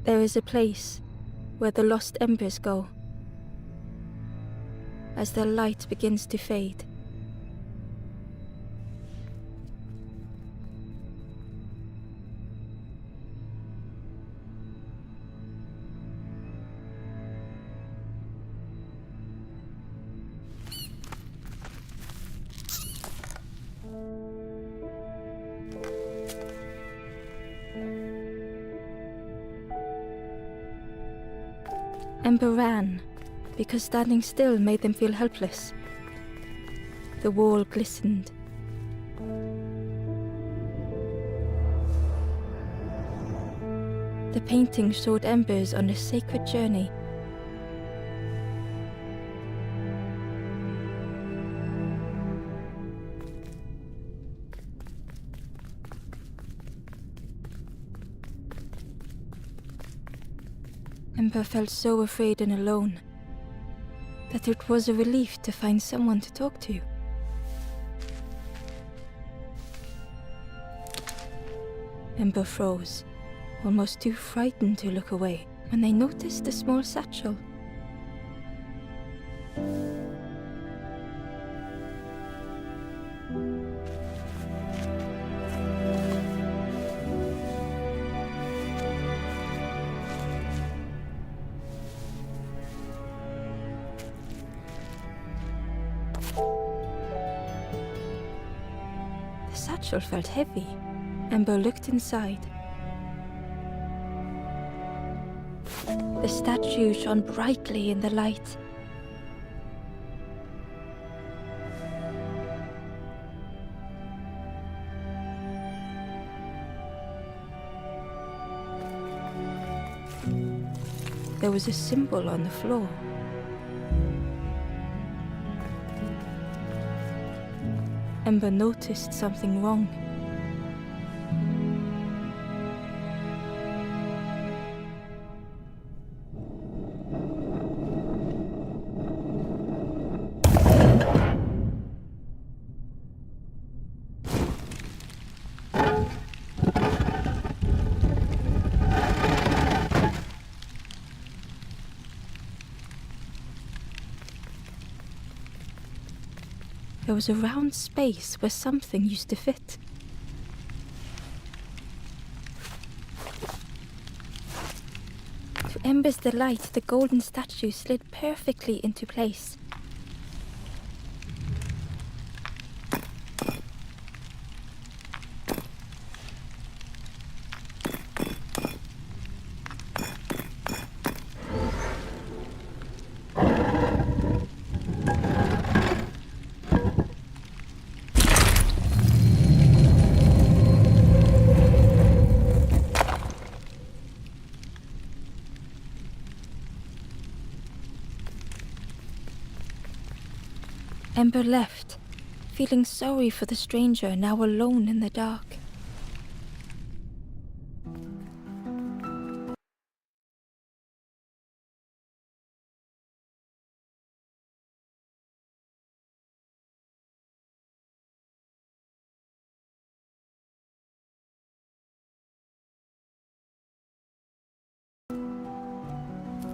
There is a place where the lost embers go as their light begins to fade. Ember ran, because standing still made them feel helpless. The wall glistened. The painting showed embers on a sacred journey. Ember felt so afraid and alone that it was a relief to find someone to talk to. Ember froze, almost too frightened to look away, when they noticed a small satchel. The satchel felt heavy. Ember looked inside. The statue shone brightly in the light. There was a symbol on the floor. Ember noticed something wrong. There was a round space where something used to fit. To Ember's delight, the golden statue slid perfectly into place. Ember left, feeling sorry for the stranger now alone in the dark.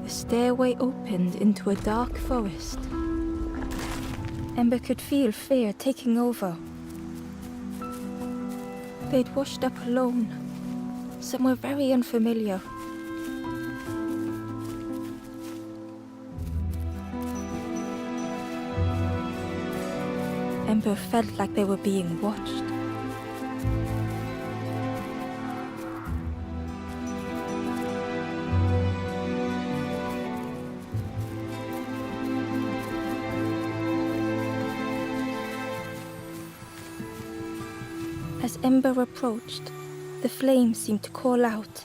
The stairway opened into a dark forest. Ember could feel fear taking over. They'd washed up alone, somewhere very unfamiliar. Ember felt like they were being watched. As Ember approached, the flame seemed to call out.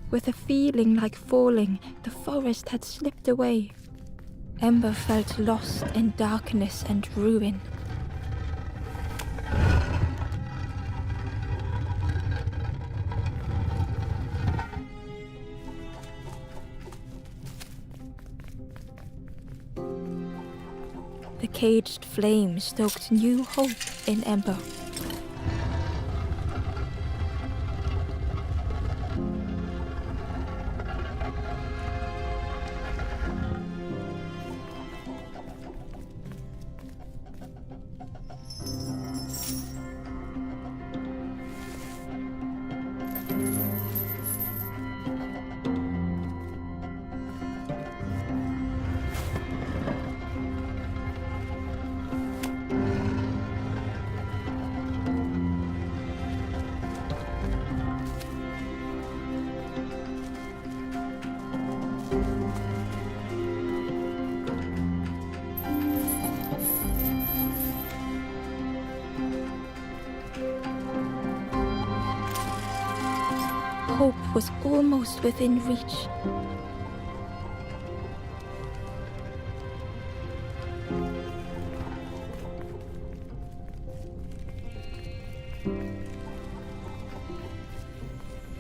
With a feeling like falling, the forest had slipped away. Ember felt lost in darkness and ruin. caged flame stoked new hope in Ember. Hope was almost within reach.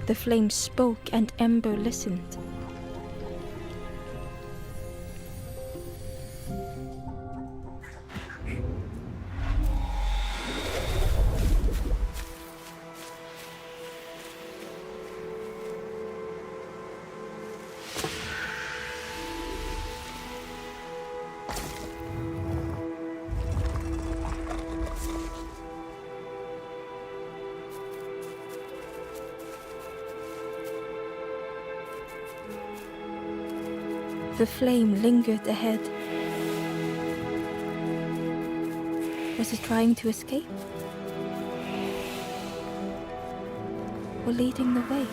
The flame spoke and Ember listened. The flame lingered ahead. Was it trying to escape? Or leading the way?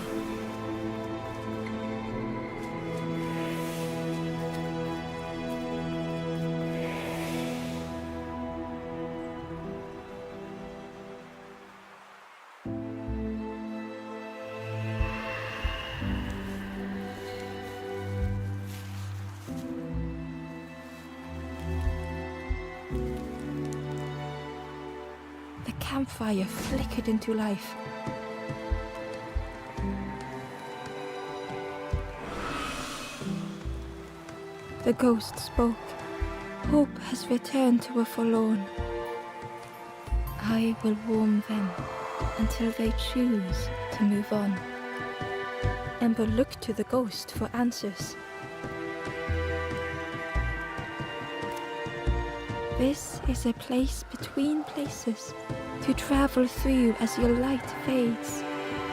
The campfire flickered into life. The ghost spoke. Hope has returned to a forlorn. I will warm them until they choose to move on. Ember looked to the ghost for answers. This is a place between places to travel through as your light fades,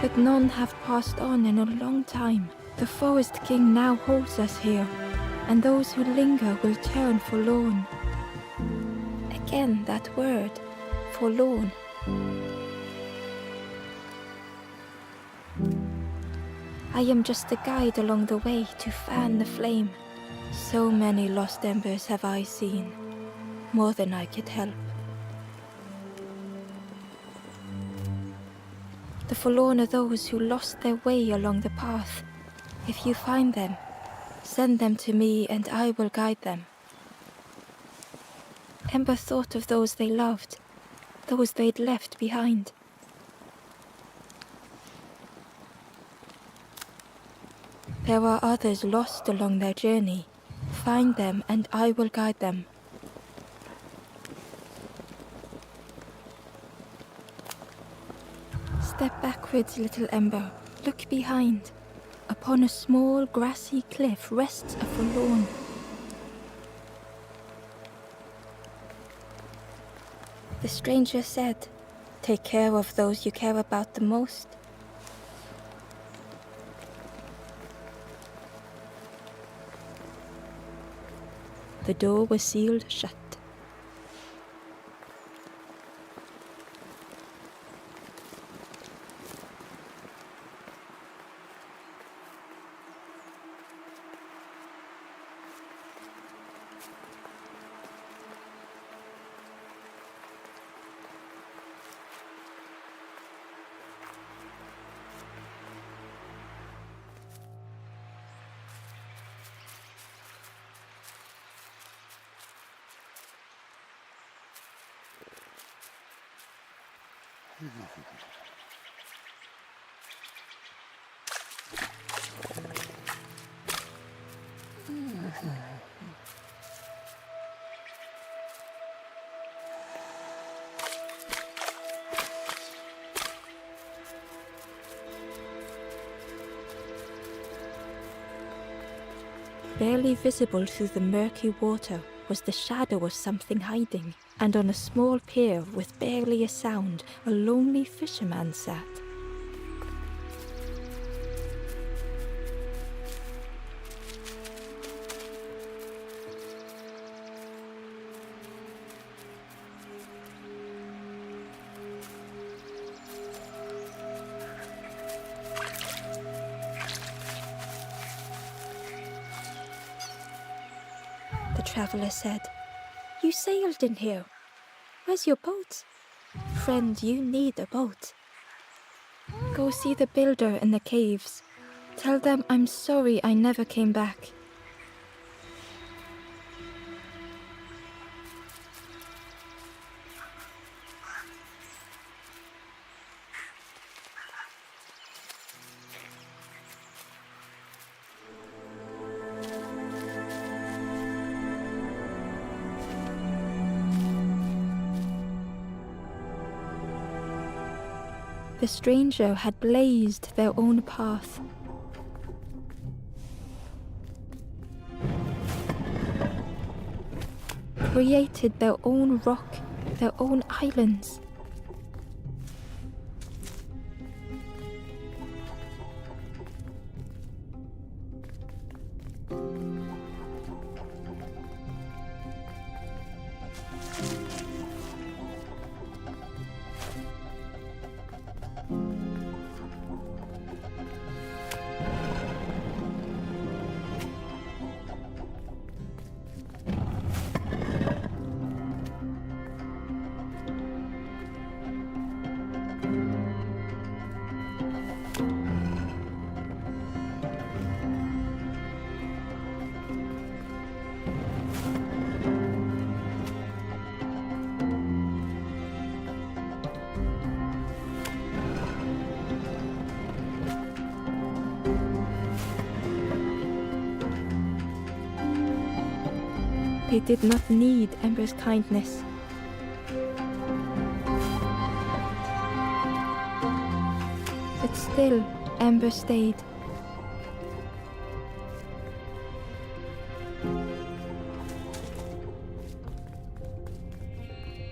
but none have passed on in a long time. The Forest King now holds us here, and those who linger will turn forlorn. Again that word, forlorn. I am just a guide along the way to fan the flame. So many lost embers have I seen, more than I could help. The forlorn are those who lost their way along the path. If you find them, send them to me and I will guide them. Ember thought of those they loved, those they'd left behind. There are others lost along their journey. Find them and I will guide them. Step backwards, little Ember. Look behind. Upon a small grassy cliff rests a forlorn. The stranger said, "Take care of those you care about the most." The door was sealed shut. Barely visible through the murky water was the shadow of something hiding, and on a small pier with barely a sound, a lonely fisherman sat. The traveler said, "You sailed in here. Where's your boat? Friend, you need a boat. Go see the builder in the caves. Tell them I'm sorry I never came back." The stranger had blazed their own path. Created their own rock, their own islands. They did not need Ember's kindness. But still, Ember stayed.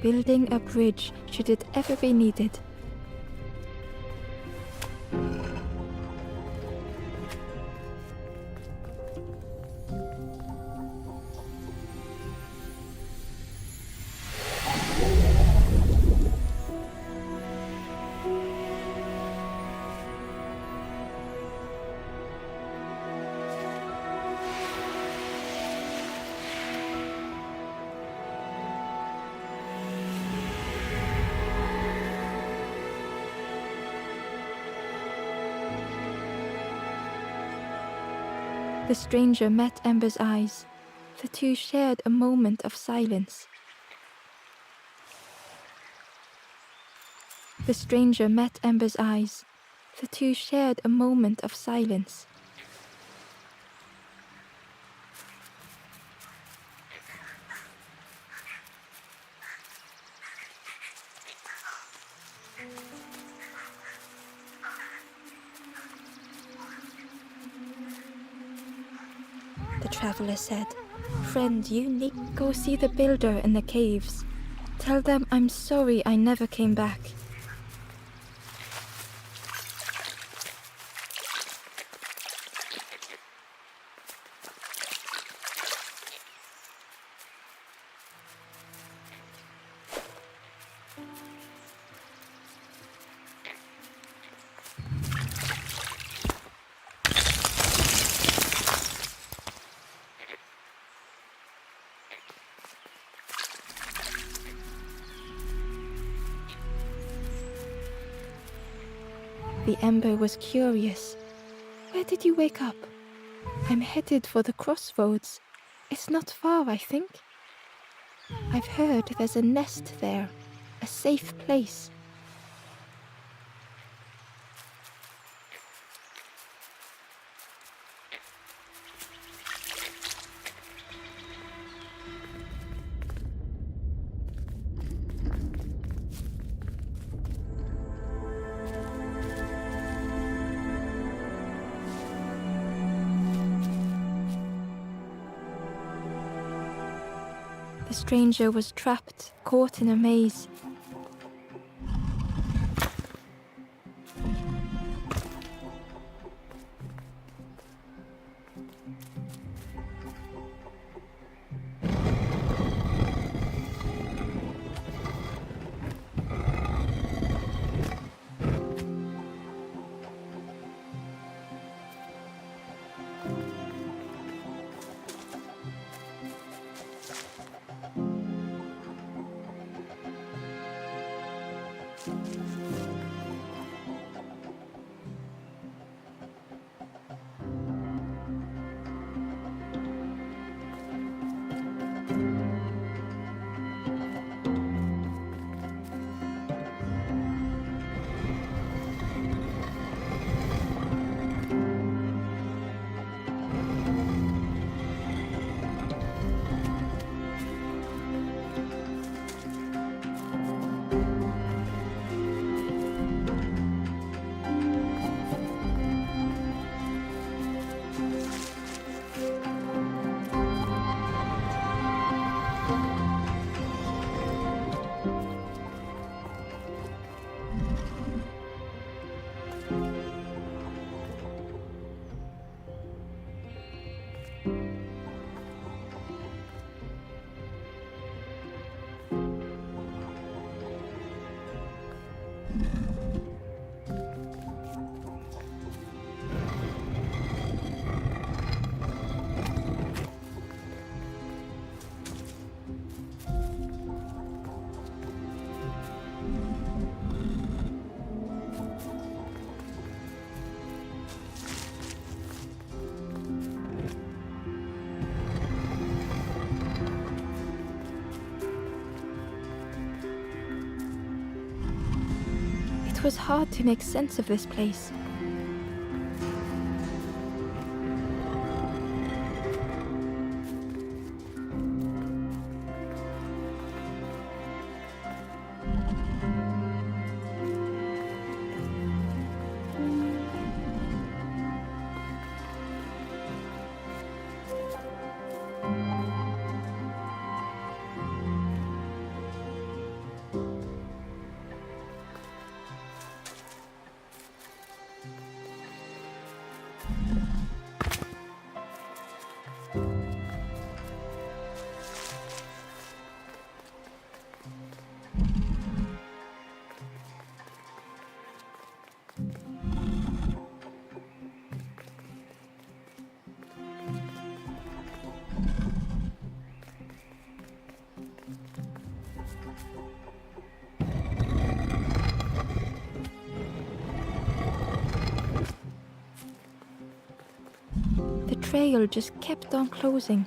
Building a bridge should it ever be needed. The stranger met Ember's eyes. The two shared a moment of silence. The stranger met Ember's eyes. The two shared a moment of silence. The traveler said, "Friend, you need go see the builder in the caves. Tell them I'm sorry I never came back." The Ember was curious. "Where did you wake up?" "I'm headed for the crossroads. It's not far, I think. I've heard there's a nest there, a safe place." The stranger was trapped, caught in a maze. It was hard to make sense of this place. The trail just kept on closing.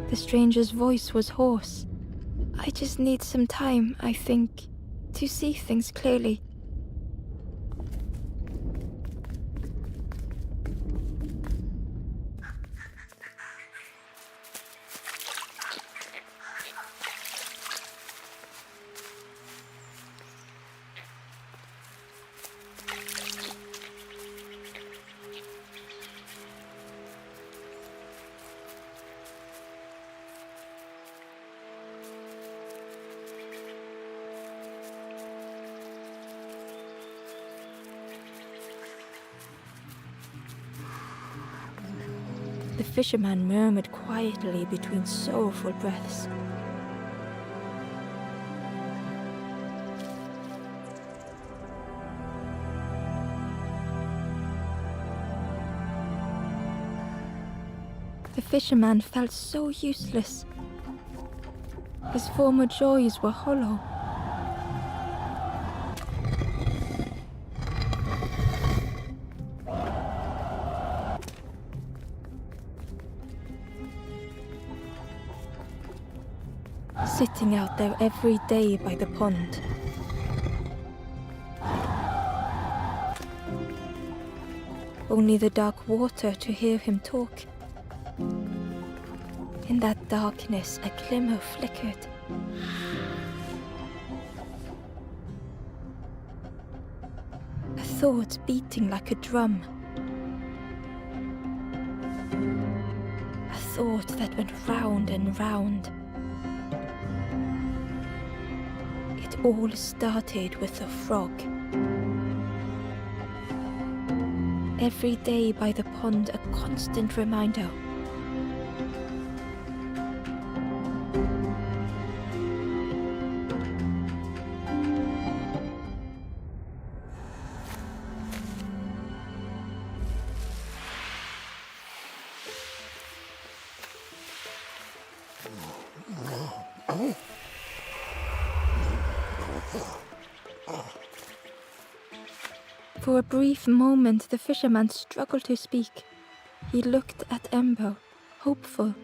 The stranger's voice was hoarse. I just need some time, I think, to see things clearly. The fisherman murmured quietly between sorrowful breaths. The fisherman felt so useless. His former joys were hollow. Sitting out there every day by the pond. Only the dark water to hear him talk. In that darkness, a glimmer flickered. A thought beating like a drum. A thought that went round and round. It all started with a frog. Every day by the pond, a constant reminder. For a brief moment, the fisherman struggled to speak. He looked at Ember, hopeful.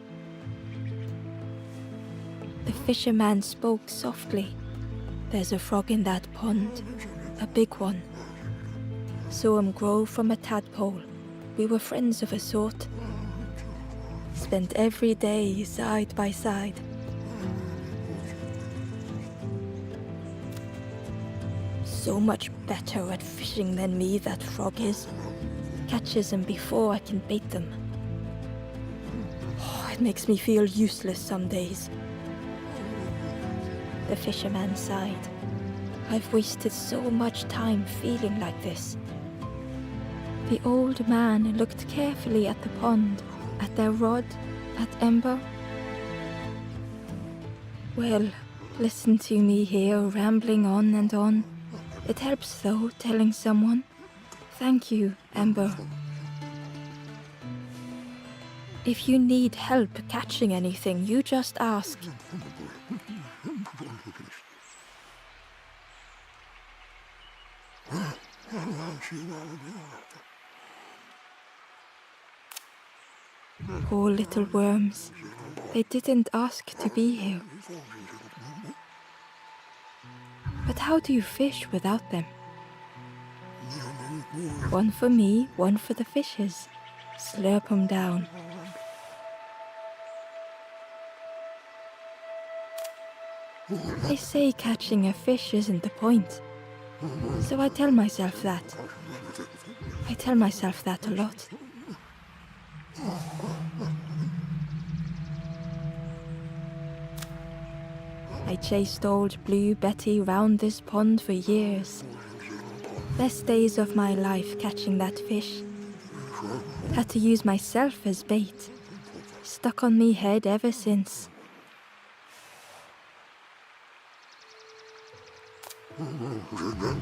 The fisherman spoke softly. There's a frog in that pond, a big one. Saw him grow from a tadpole. We were friends of a sort. Spent every day side by side. So much better at fishing than me, that frog is. Catches them before I can bait them. Oh, it makes me feel useless some days. The fisherman sighed. I've wasted so much time feeling like this. The old man looked carefully at the pond, at their rod, at Ember. Well, listen to me here, rambling on and on. It helps, though, telling someone. Thank you, Ember. If you need help catching anything, you just ask. Poor little worms. They didn't ask to be here. But how do you fish without them? One for me, one for the fishes. Slurp 'em down. They say catching a fish isn't the point. So I tell myself that. I tell myself that a lot. I chased old Blue Betty round this pond for years. Best days of my life catching that fish. Had to use myself as bait. Stuck on me head ever since.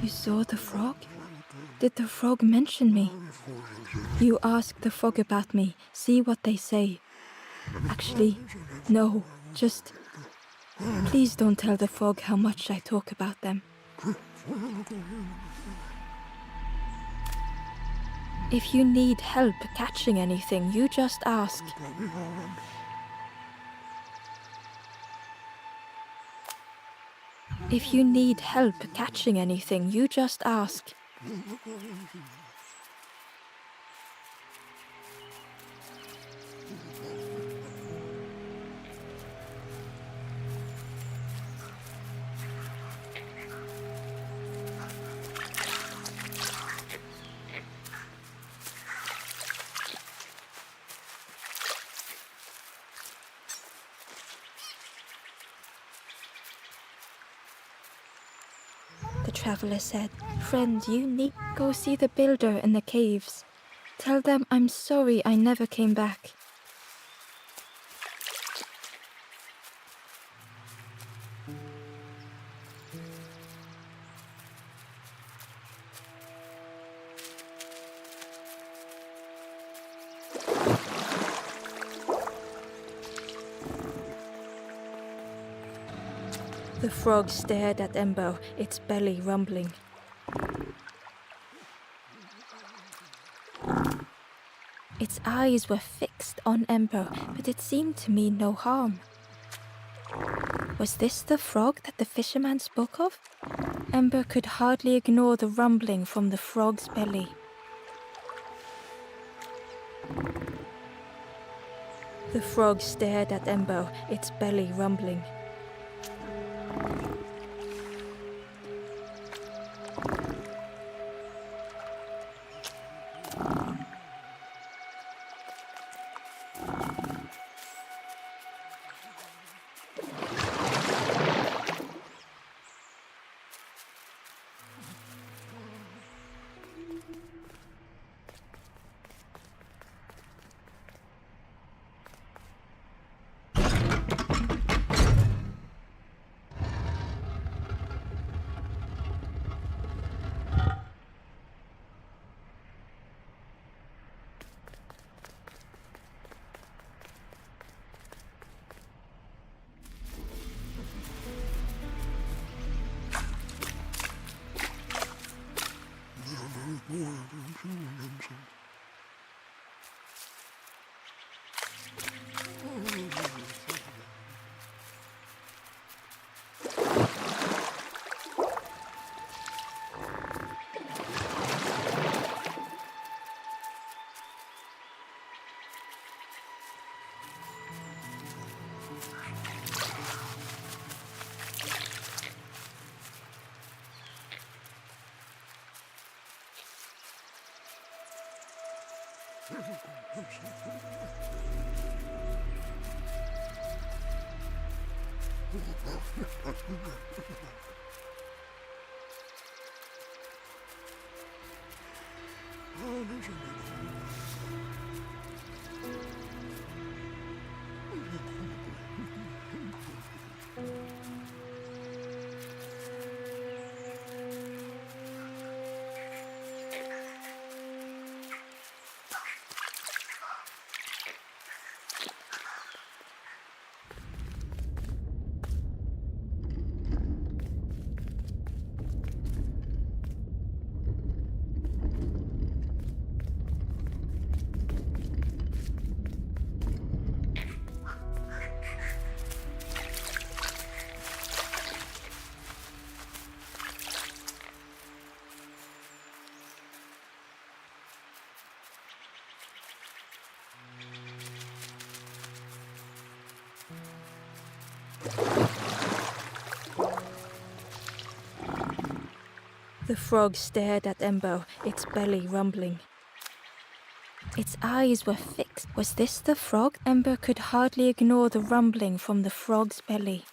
You saw the frog? Did the frog mention me? You ask the frog about me, see what they say. Actually, no, just... Please don't tell the frog how much I talk about them. If you need help catching anything, you just ask. If you need help catching anything, you just ask. The traveler said, "Friend, you need go see the builder in the caves. Tell them I'm sorry I never came back. The frog stared at Ember, its belly rumbling. Its eyes were fixed on Ember, but it seemed to mean no harm. Was this the frog that the fisherman spoke of? Ember could hardly ignore the rumbling from the frog's belly. The frog stared at Ember, its belly rumbling. The frog stared at Ember, its belly rumbling. Its eyes were fixed. Was this the frog? Ember could hardly ignore the rumbling from the frog's belly.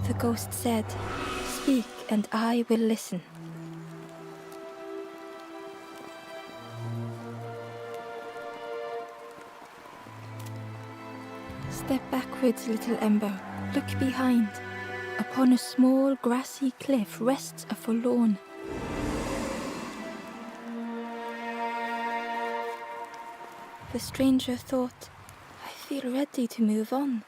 The ghost said, "Speak, and I will listen." Step backwards, little Ember. Look behind. Upon a small grassy cliff rests a forlorn. The stranger thought, "I feel ready to move on."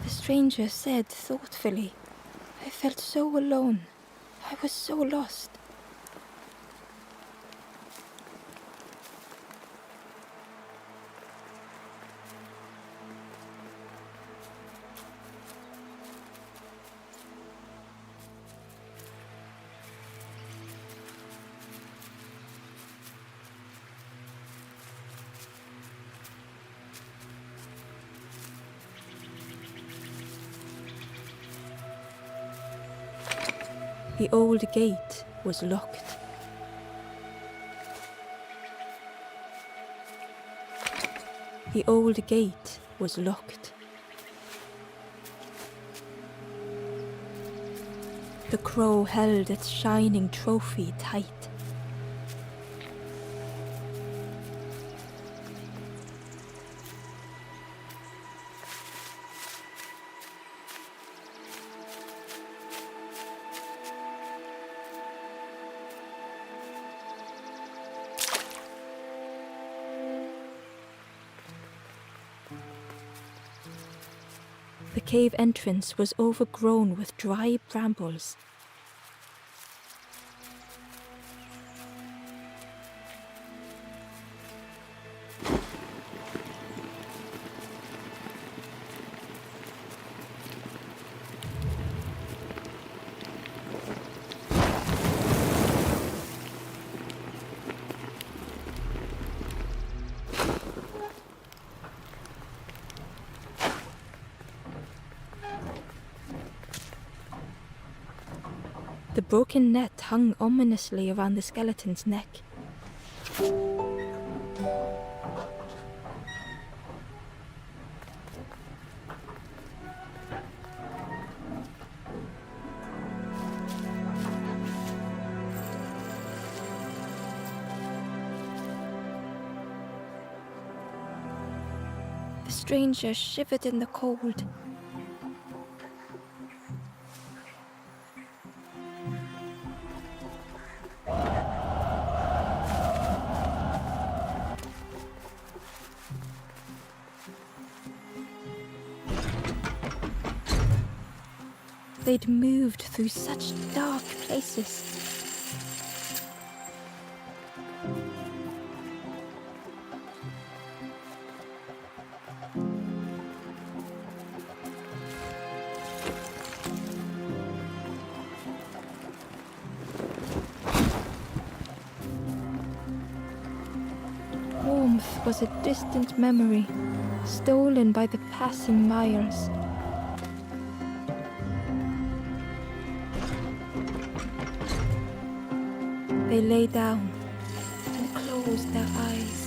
The stranger said thoughtfully, "I felt so alone. I was so lost." The old gate was locked. The old gate was locked. The crow held its shining trophy tight. The cave entrance was overgrown with dry brambles. The broken net hung ominously around the skeleton's neck. The stranger shivered in the cold. They'd moved through such dark places. Warmth was a distant memory, stolen by the passing miles. They lay down and closed their eyes.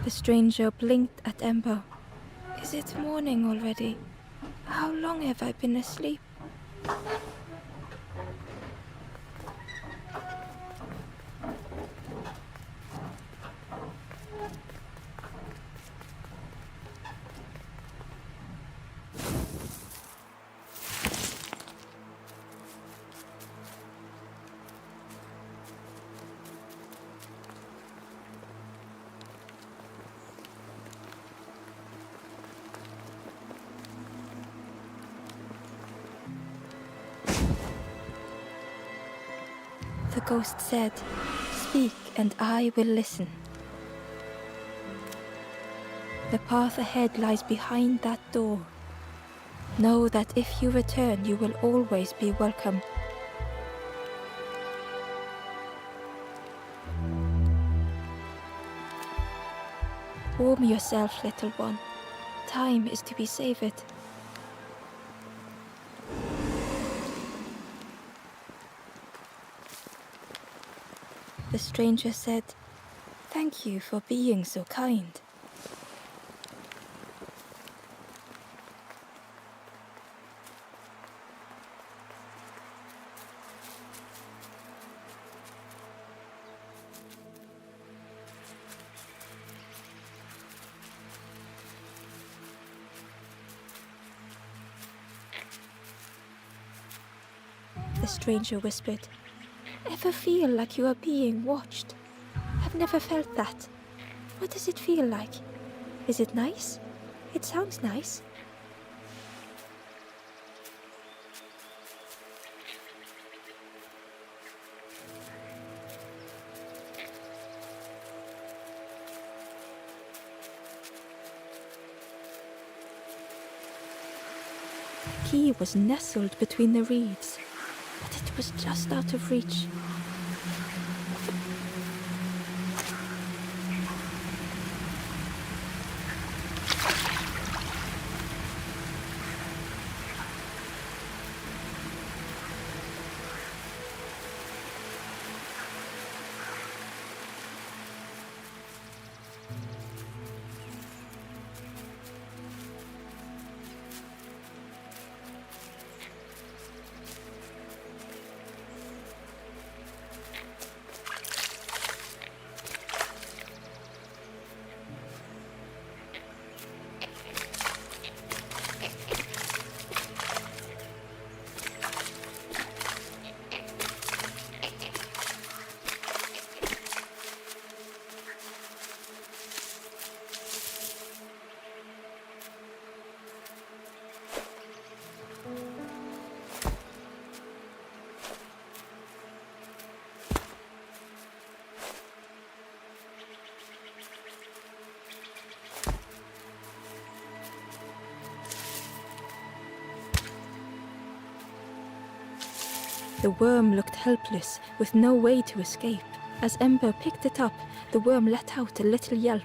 The stranger blinked at Ember. Is it morning already? How long have I been asleep? The ghost said, "Speak and I will listen." The path ahead lies behind that door. Know that if you return, you will always be welcome. Warm yourself, little one. Time is to be savored. The stranger said, "Thank you for being so kind." the stranger whispered. Ever feel like you are being watched? I've never felt that. What does it feel like? Is it nice? It sounds nice. The key was nestled between the reeds, but it was just out of reach. The worm looked helpless, with no way to escape. As Ember picked it up, the worm let out a little yelp.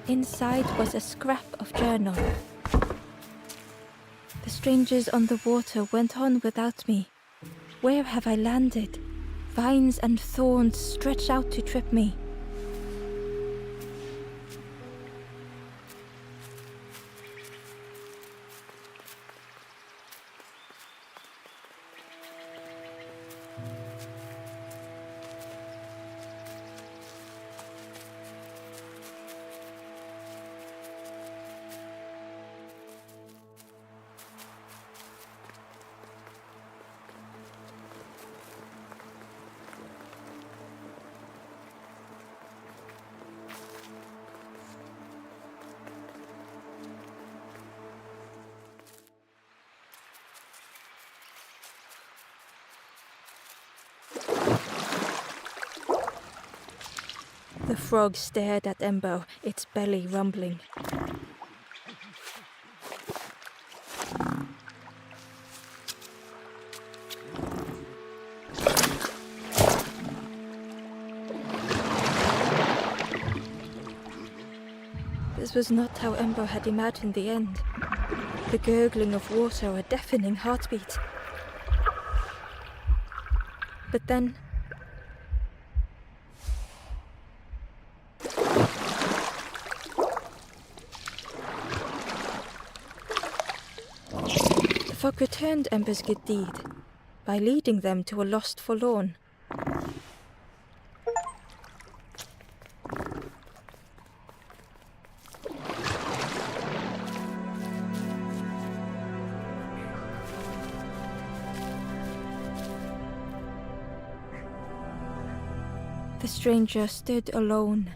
Inside was a scrap of journal. The strangers on the water went on without me. Where have I landed? Vines and thorns stretch out to trip me. The frog stared at Ember, its belly rumbling. This was not how Ember had imagined the end. The gurgling of water, a deafening heartbeat. But then... the fog returned Ember's good deed by leading them to a lost forlorn. The The stranger stood alone.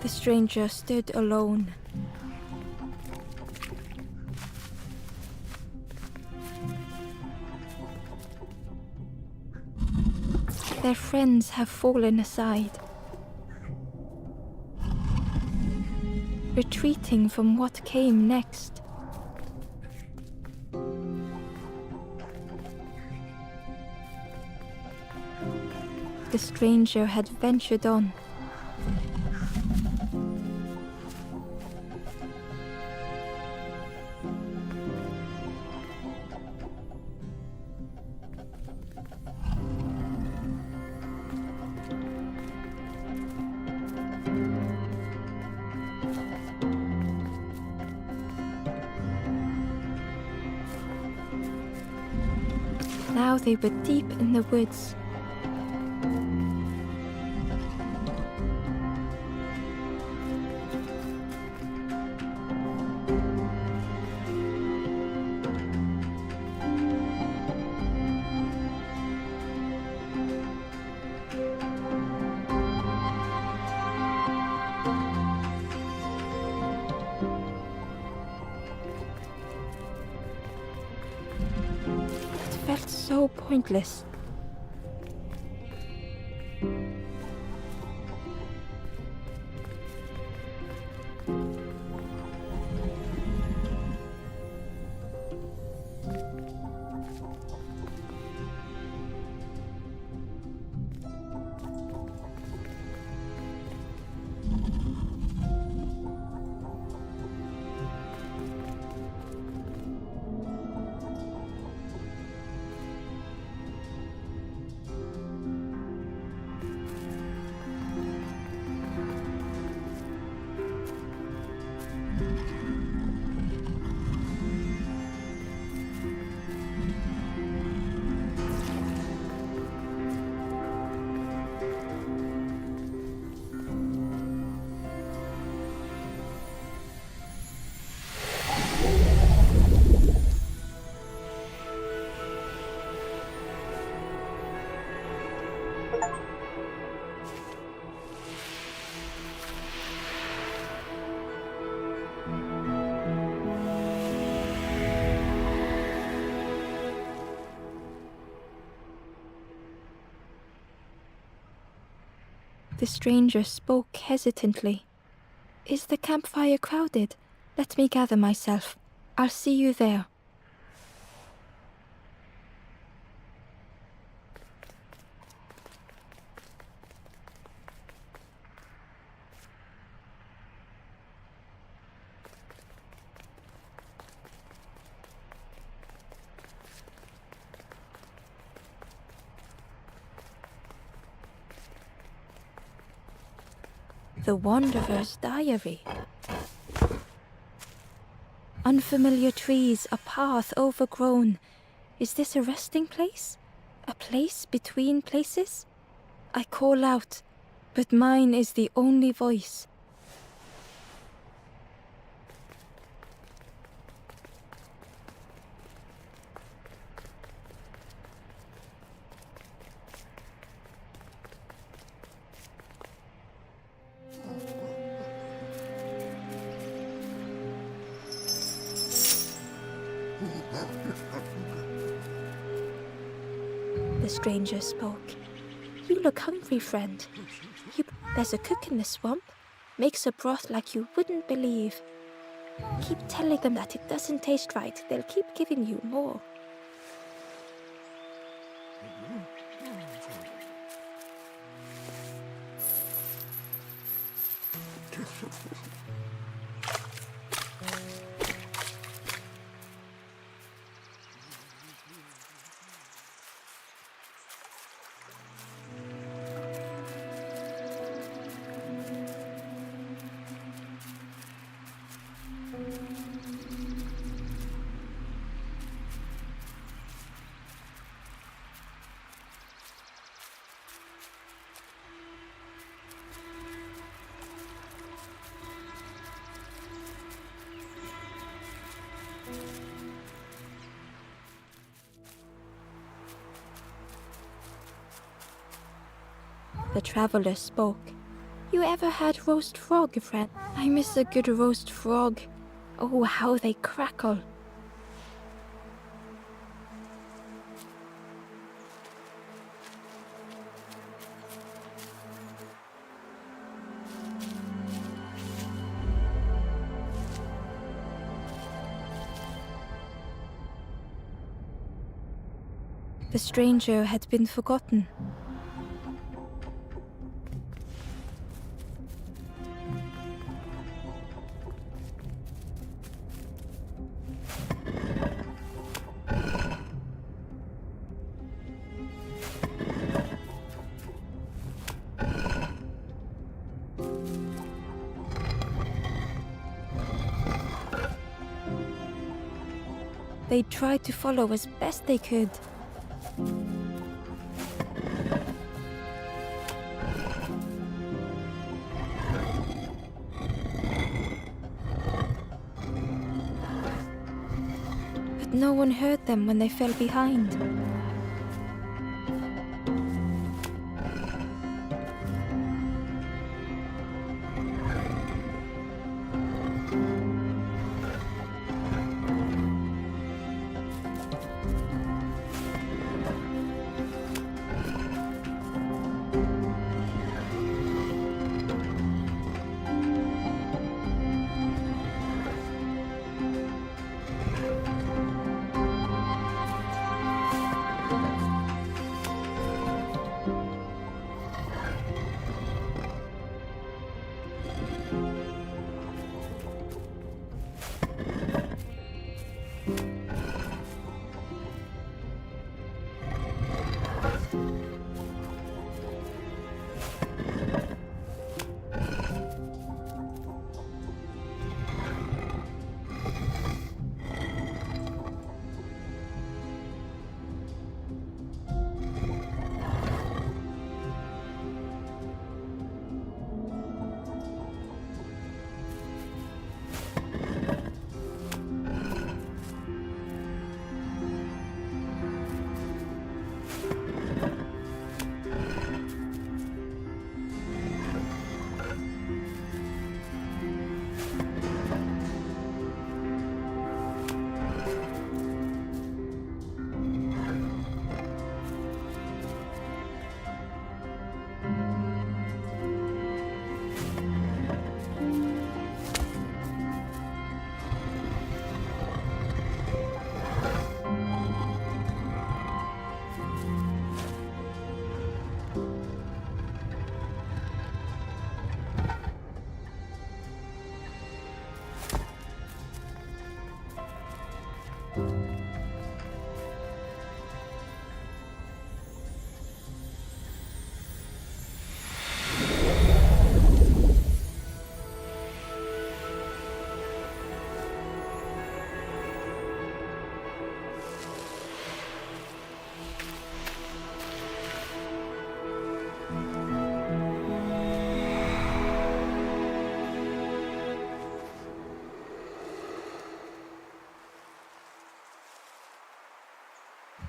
The stranger stood alone. Their friends have fallen aside, retreating from what came next. The stranger had ventured on. Now they were deep in the woods. Felt so pointless. The stranger spoke hesitantly. Is the campfire crowded? Let me gather myself. I'll see you there. The Wanderer's Diary. Unfamiliar trees, a path overgrown. Is this a resting place? A place between places? I call out, but mine is the only voice. The stranger spoke. You look hungry, friend. There's a cook in the swamp. Makes a broth like you wouldn't believe. Keep telling them that it doesn't taste right. They'll keep giving you more. The traveler spoke. You ever had roast frog, friend? I miss a good roast frog. Oh, how they crackle. The stranger had been forgotten. They tried to follow as best they could. But no one heard them when they fell behind.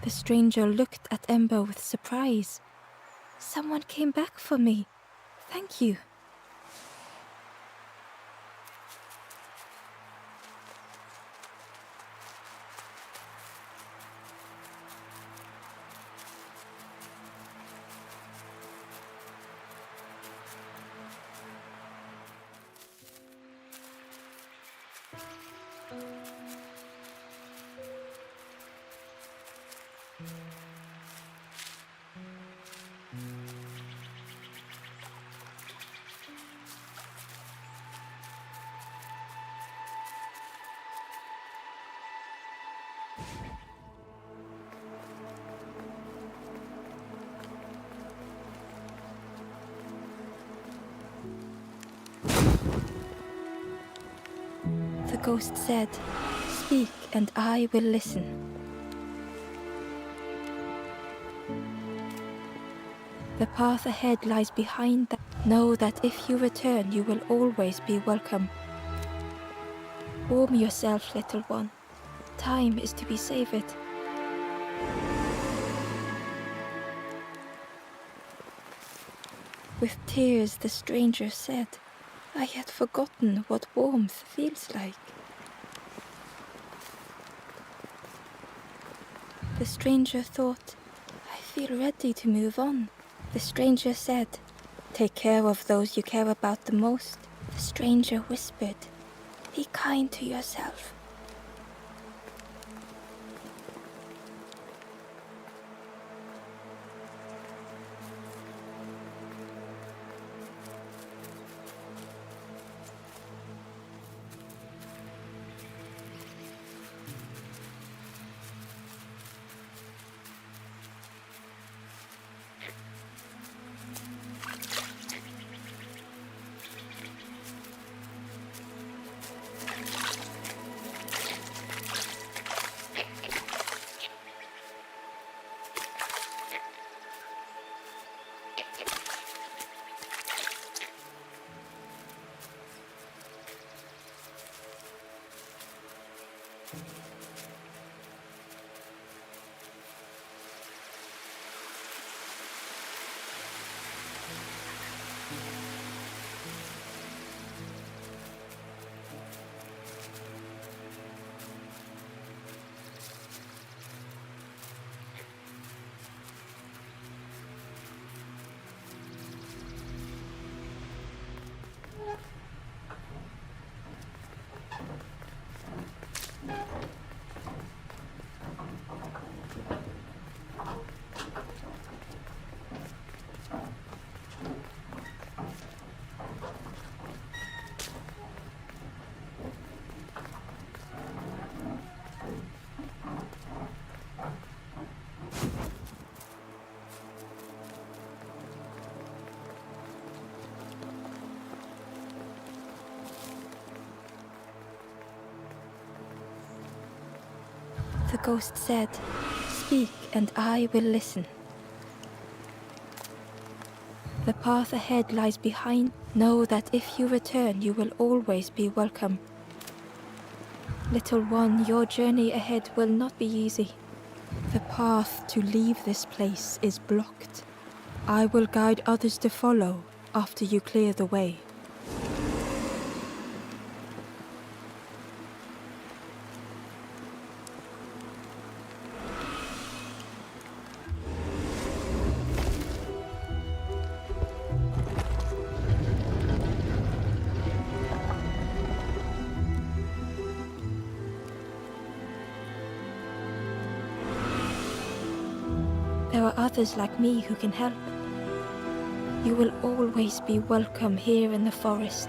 The stranger looked at Ember with surprise. Someone came back for me. Thank you. The ghost said, "Speak and I will listen." The path ahead lies behind that. Know that if you return, you will always be welcome. Warm yourself, little one. Time is to be savored. With tears the stranger said, I had forgotten what warmth feels like. The stranger thought, I feel ready to move on. The stranger said, take care of those you care about the most. The stranger whispered, be kind to yourself. The ghost said, speak and I will listen. The path ahead lies behind. Know that if you return, you will always be welcome. Little one, your journey ahead will not be easy. The path to leave this place is blocked. I will guide others to follow after you clear the way. There are others like me who can help. You will always be welcome here in the forest.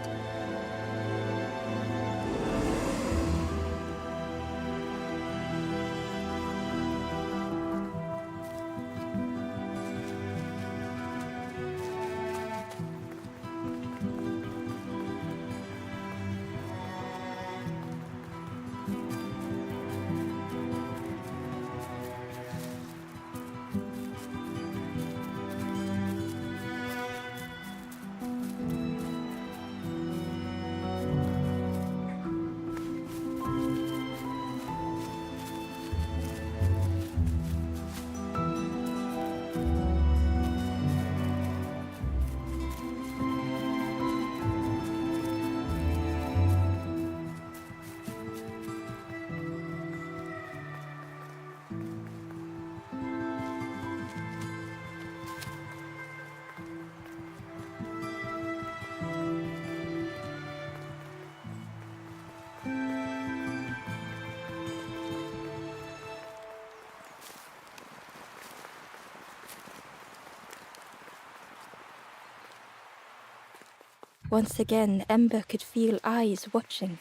Once again, Ember could feel eyes watching.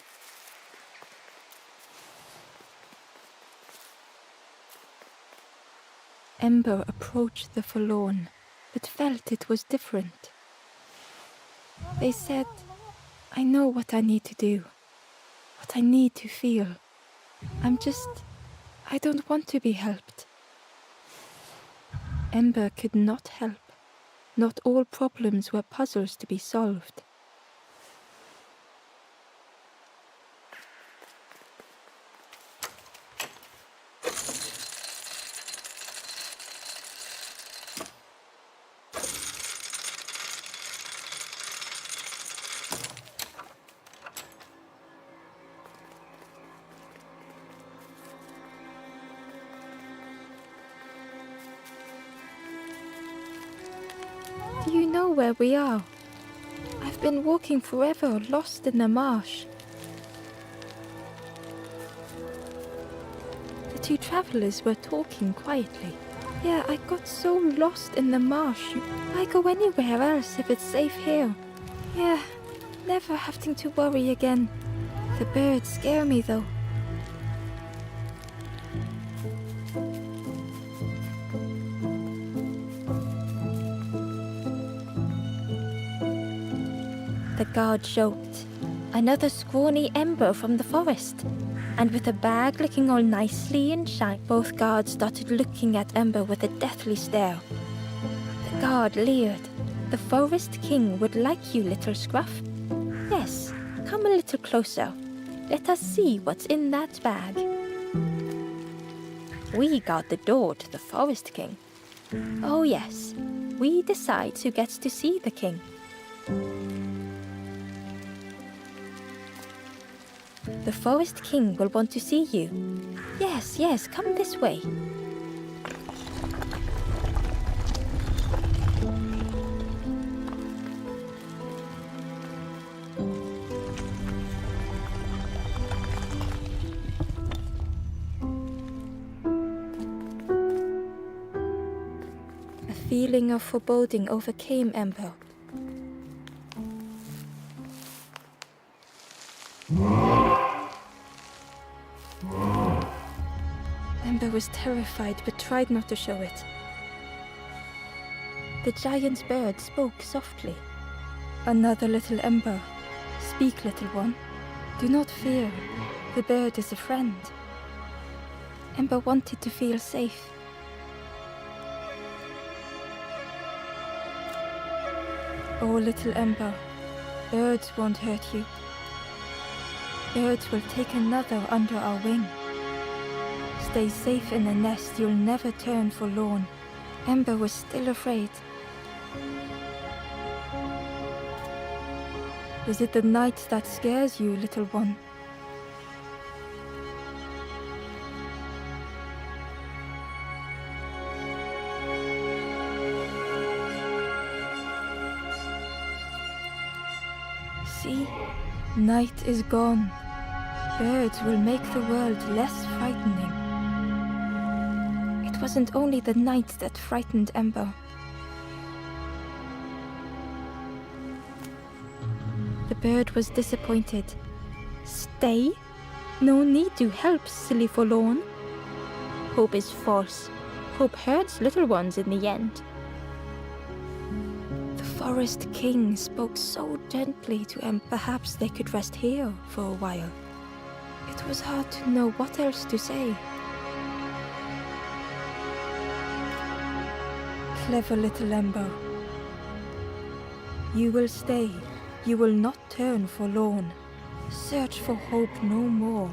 Ember approached the forlorn, but felt it was different. They said, I know what I need to do, what I need to feel. I don't want to be helped. Ember could not help. Not all problems were puzzles to be solved. where we are. I've been walking forever, lost in the marsh. The two travelers were talking quietly. Yeah, I got so lost in the marsh. I go anywhere else if it's safe here. Yeah, never having to worry again. The birds scare me though. The guard joked. Another scrawny ember from the forest. And with a bag looking all nicely and shiny, both guards started looking at Ember with a deathly stare. The guard leered. The Forest King would like you, little scruff. Yes, come a little closer. Let us see what's in that bag. We guard the door to the Forest King. Oh yes, we decide who gets to see the king. The Forest King will want to see you. Yes, yes, come this way. A feeling of foreboding overcame Ember. Ember was terrified but tried not to show it. The giant bird spoke softly. Another little Ember. Speak, little one. Do not fear. The bird is a friend. Ember wanted to feel safe. Oh, little Ember, birds won't hurt you. Birds will take another under our wing. Stay safe in the nest, you'll never turn forlorn. Ember was still afraid. Is it the night that scares you, little one? See, night is gone. Birds will make the world less frightening. It wasn't only the night that frightened Ember. The bird was disappointed. Stay? No need to help, silly forlorn. Hope is false. Hope hurts little ones in the end. The Forest King spoke so gently to Ember. Perhaps they could rest here for a while. It was hard to know what else to say. Clever little Ember. You will stay. You will not turn forlorn. Search for hope no more.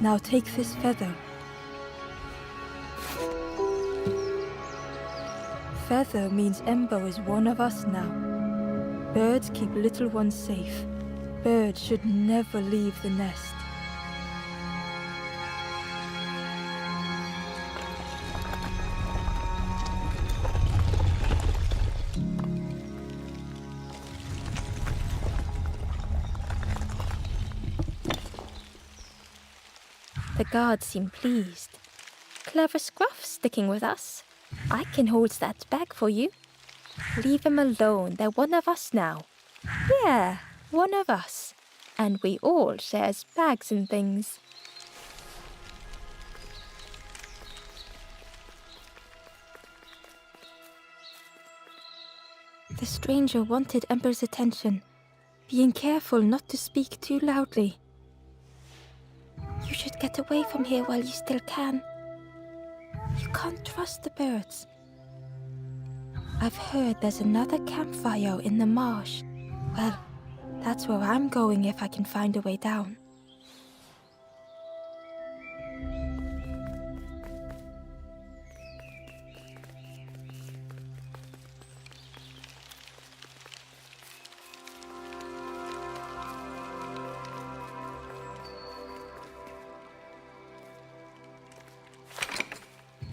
Now take this feather. Feather means Ember is one of us now. Birds keep little ones safe. Birds should never leave the nest. The guard seemed pleased. Clever Scruff sticking with us. I can hold that bag for you. Leave them alone, they're one of us now. Yeah, one of us. And we all shares bags and things. The stranger wanted Ember's attention, being careful not to speak too loudly. You should get away from here while you still can. You can't trust the birds. I've heard there's another campfire in the marsh. Well, that's where I'm going if I can find a way down.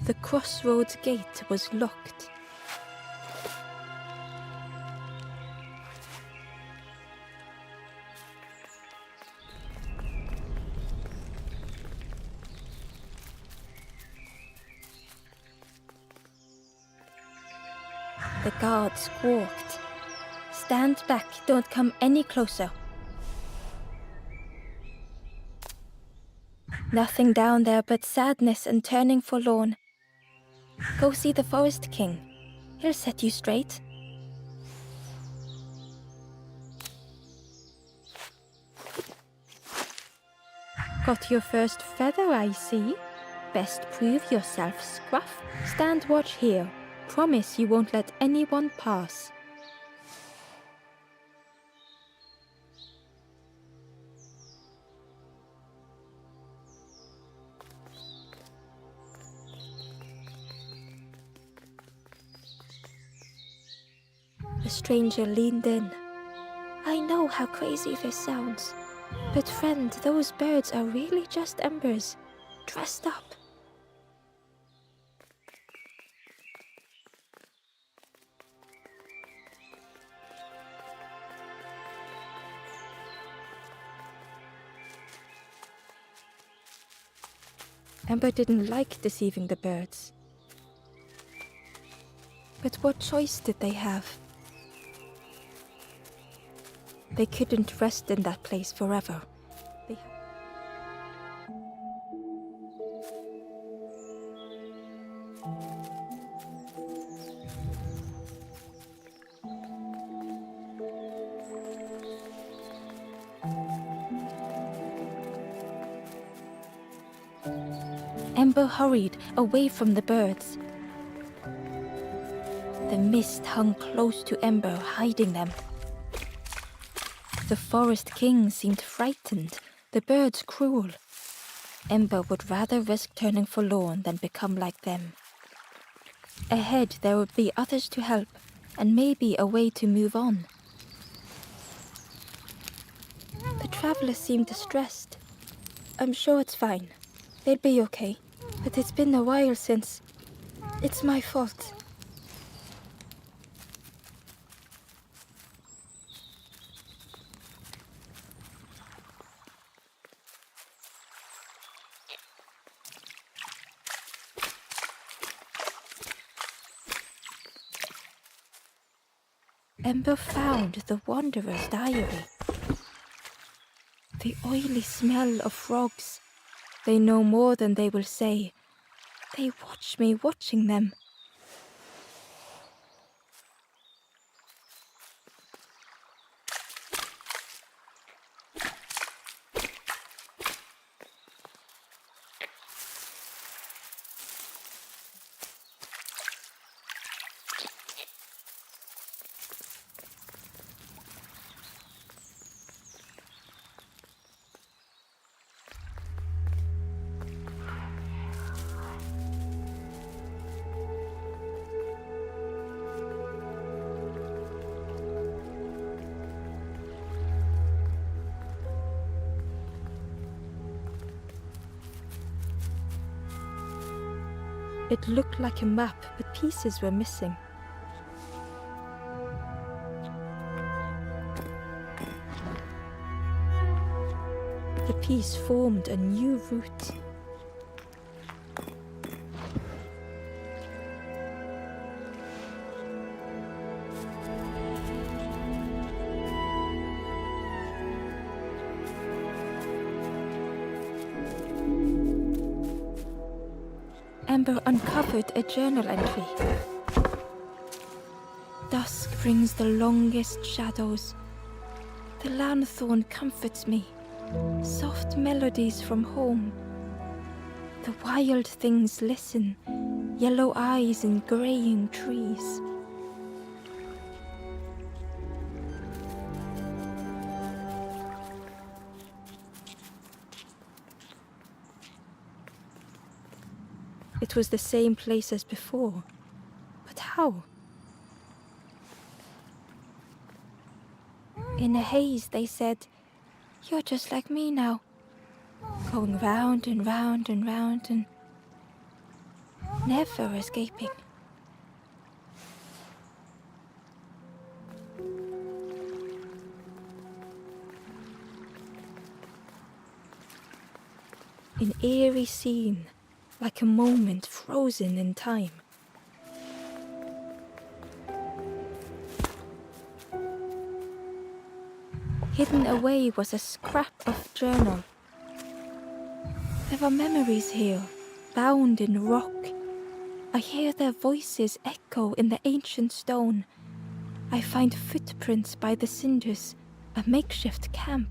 The crossroads gate was locked. The guard squawked. Stand back, don't come any closer. Nothing down there but sadness and turning forlorn. Go see the Forest King. He'll set you straight. Got your first feather, I see. Best prove yourself, Scruff. Stand watch here. Promise you won't let anyone pass. The stranger leaned in. I know how crazy this sounds, but friend, those birds are really just embers, dressed up. Ember didn't like deceiving the birds. But what choice did they have? They couldn't rest in that place forever. Ember hurried away from the birds. The mist hung close to Ember, hiding them. The Forest King seemed frightened, the birds cruel. Ember would rather risk turning forlorn than become like them. Ahead there would be others to help, and maybe a way to move on. The traveler seemed distressed. I'm sure it's fine. They'll be okay. But it's been a while since... It's my fault. Ember found the Wanderer's diary. The oily smell of frogs. They know more than they will say. They watch me watching them. It looked like a map, but pieces were missing. The piece formed a new route. Ember uncovered a journal entry. Dusk brings the longest shadows. The lanthorn comforts me. Soft melodies from home. The wild things listen, yellow eyes in graying trees. It was the same place as before. But how? In a haze, they said, "You're just like me now." Going round and round and round and never escaping. An eerie scene, like a moment frozen in time. Hidden away was a scrap of journal. There are memories here, bound in rock. I hear their voices echo in the ancient stone. I find footprints by the cinders, a makeshift camp.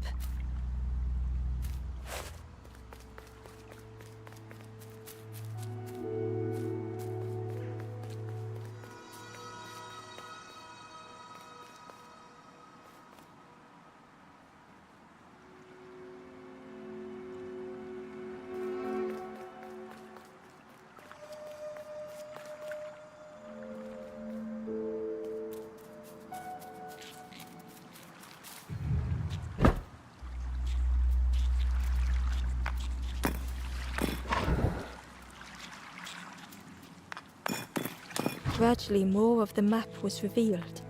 Gradually, more of the map was revealed.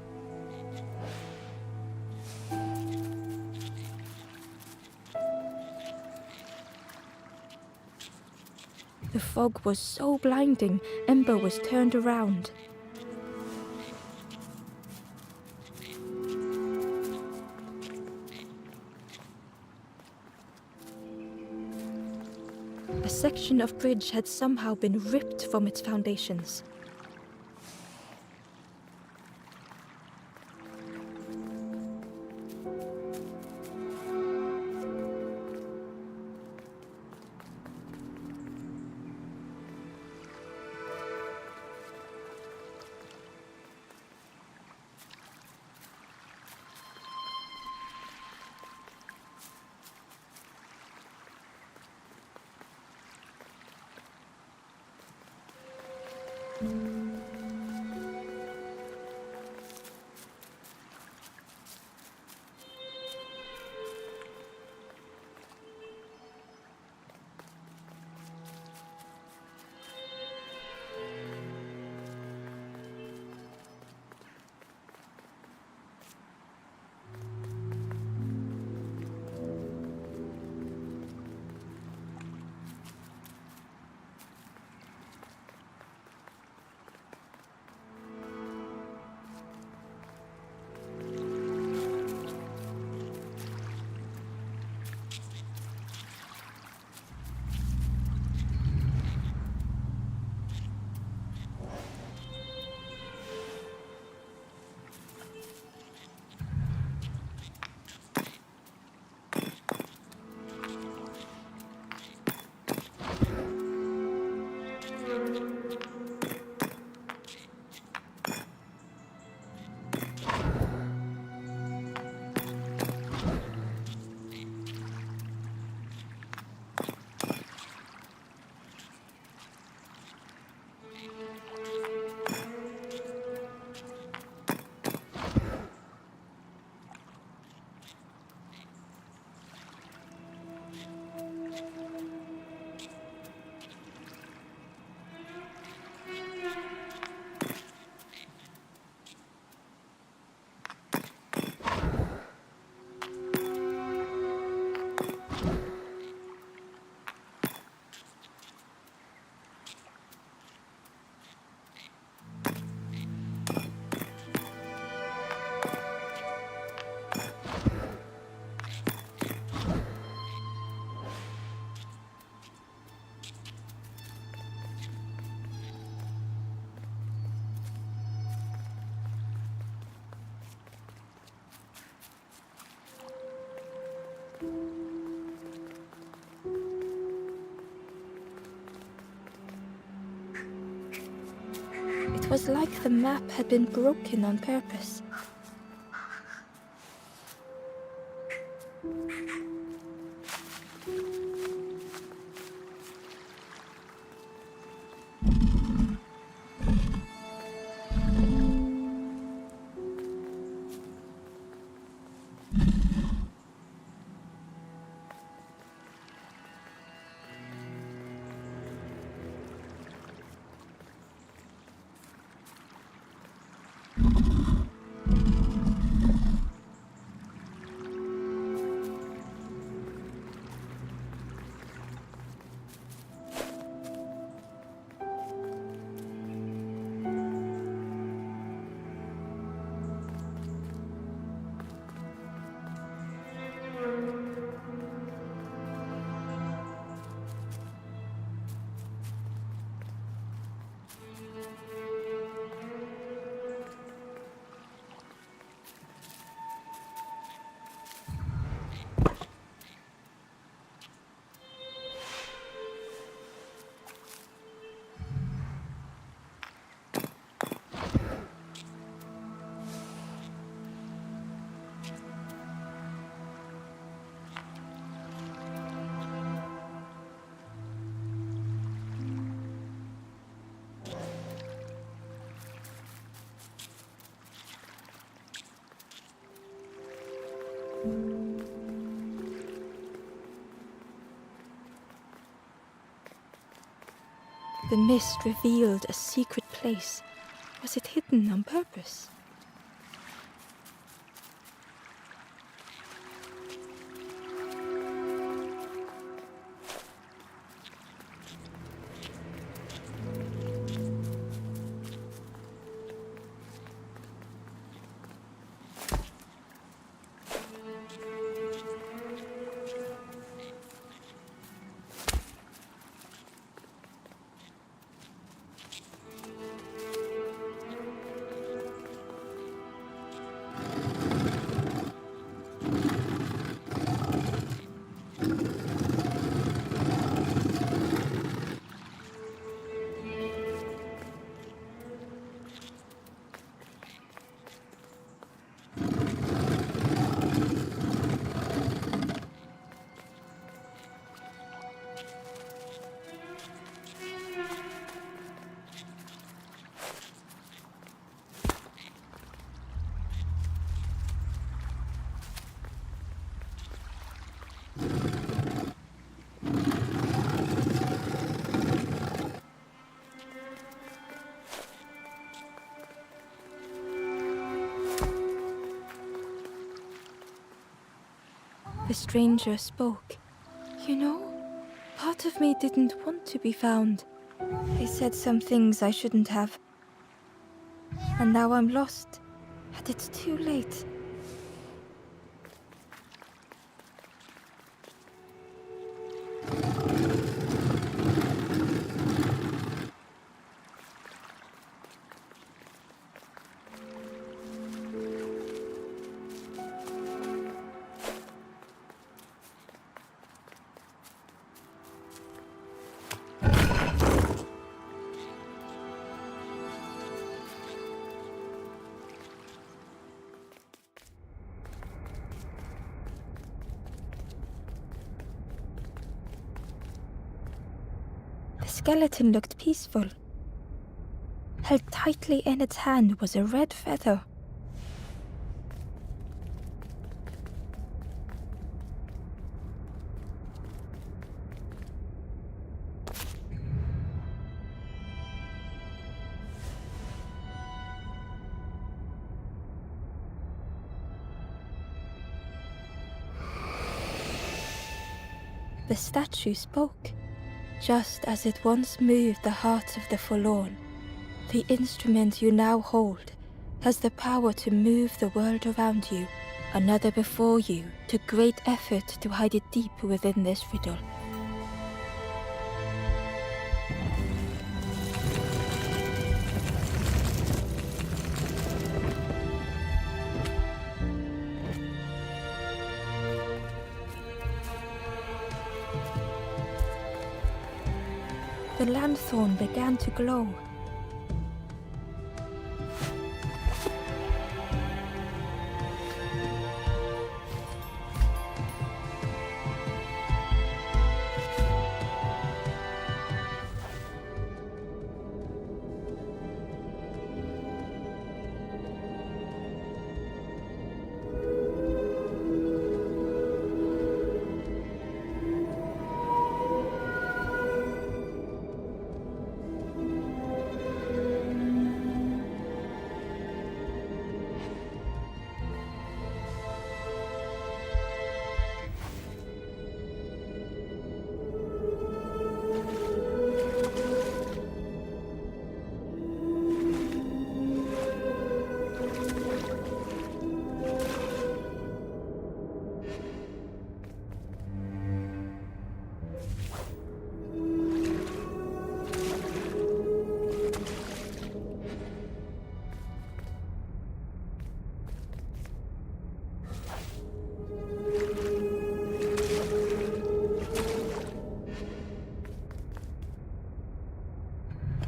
The fog was so blinding, Ember was turned around. A section of bridge had somehow been ripped from its foundations. It was like the map had been broken on purpose. The mist revealed a secret place. Was it hidden on purpose? The stranger spoke. You know, part of me didn't want to be found. I said some things I shouldn't have. And now I'm lost, and it's too late. The skeleton looked peaceful. Held tightly in its hand was a red feather. The statue spoke. Just as it once moved the hearts of the forlorn, the instrument you now hold has the power to move the world around you, another before you took great effort to hide it deep within this riddle. The lanthorn began to glow.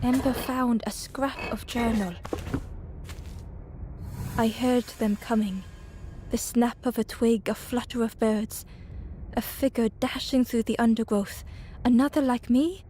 Ember found a scrap of journal. I heard them coming. The snap of a twig, a flutter of birds. A figure dashing through the undergrowth. Another like me?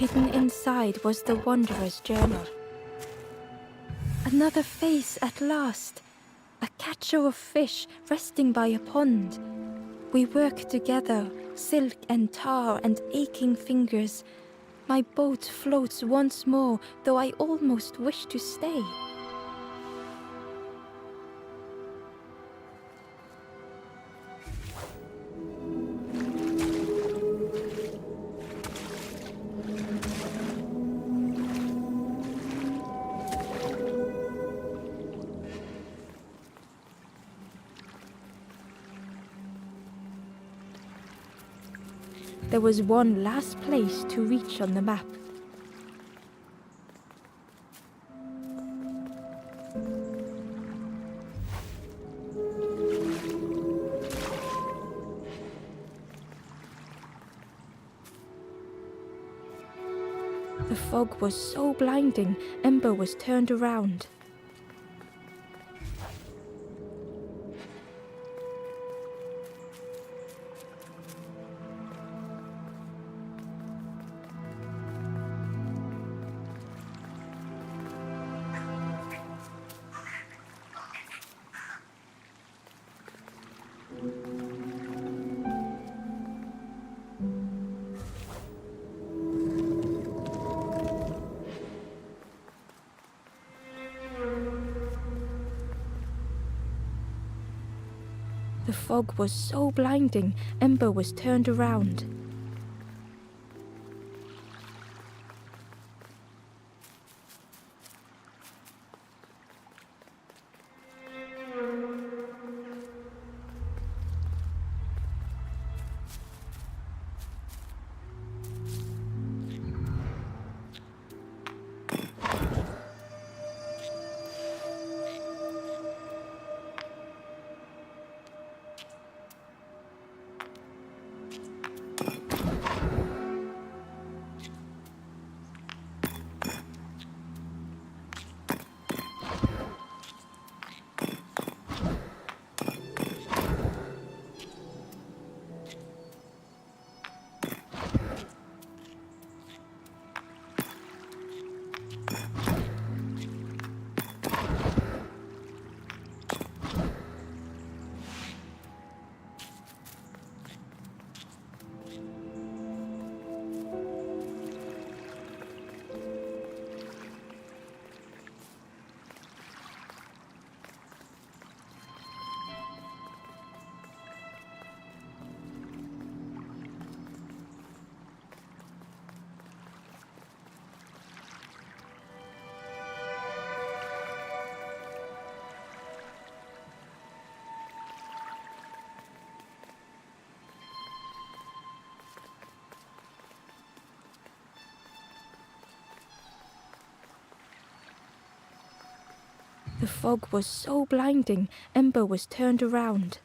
Hidden inside was the Wanderer's journal. Another face at last. A catcher of fish resting by a pond. We work together, silk and tar and aching fingers. My boat floats once more, though I almost wish to stay. There was one last place to reach on the map. The fog was so blinding, Ember was turned around. The fog was so blinding, Ember was turned around. The fog was so blinding, Ember was turned around.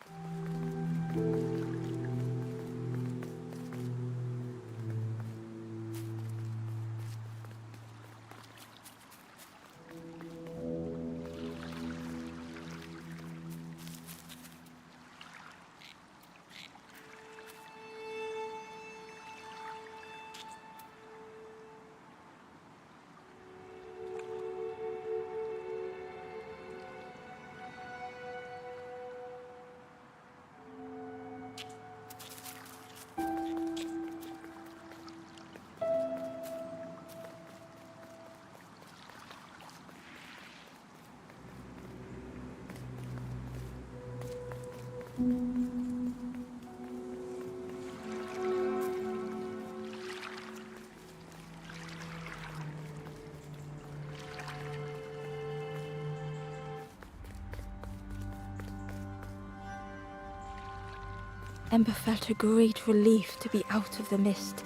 Ember felt a great relief to be out of the mist.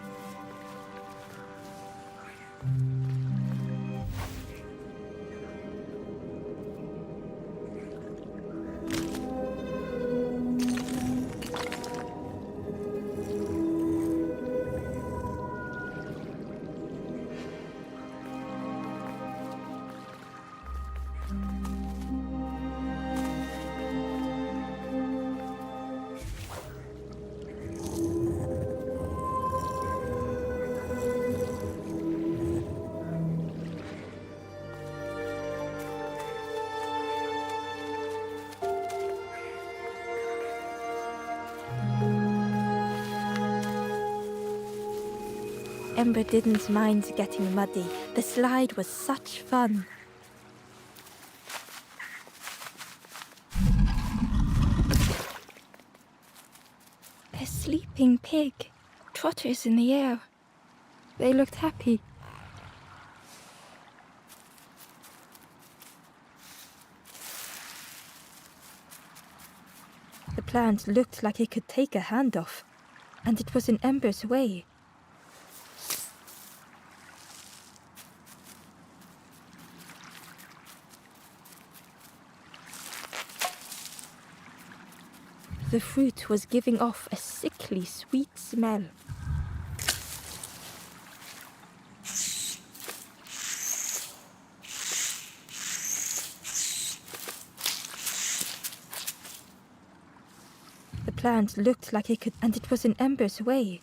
Ember didn't mind getting muddy. The slide was such fun. A sleeping pig, trotters in the air. They looked happy. The plant looked like it could take a hand off, and it was in Ember's way. The fruit was giving off a sickly sweet smell. The plant looked like it could, and it was in Ember's way.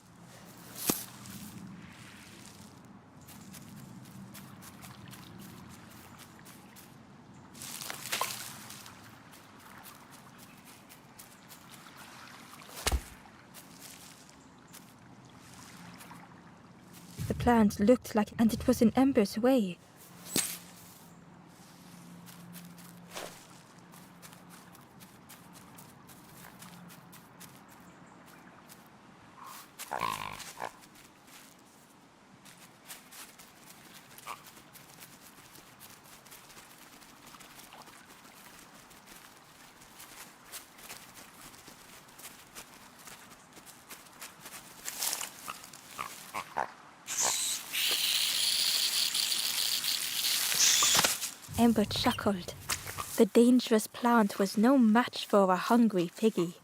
The plant looked like, and it was in Ember's way. Ember chuckled. The dangerous plant was no match for a hungry piggy.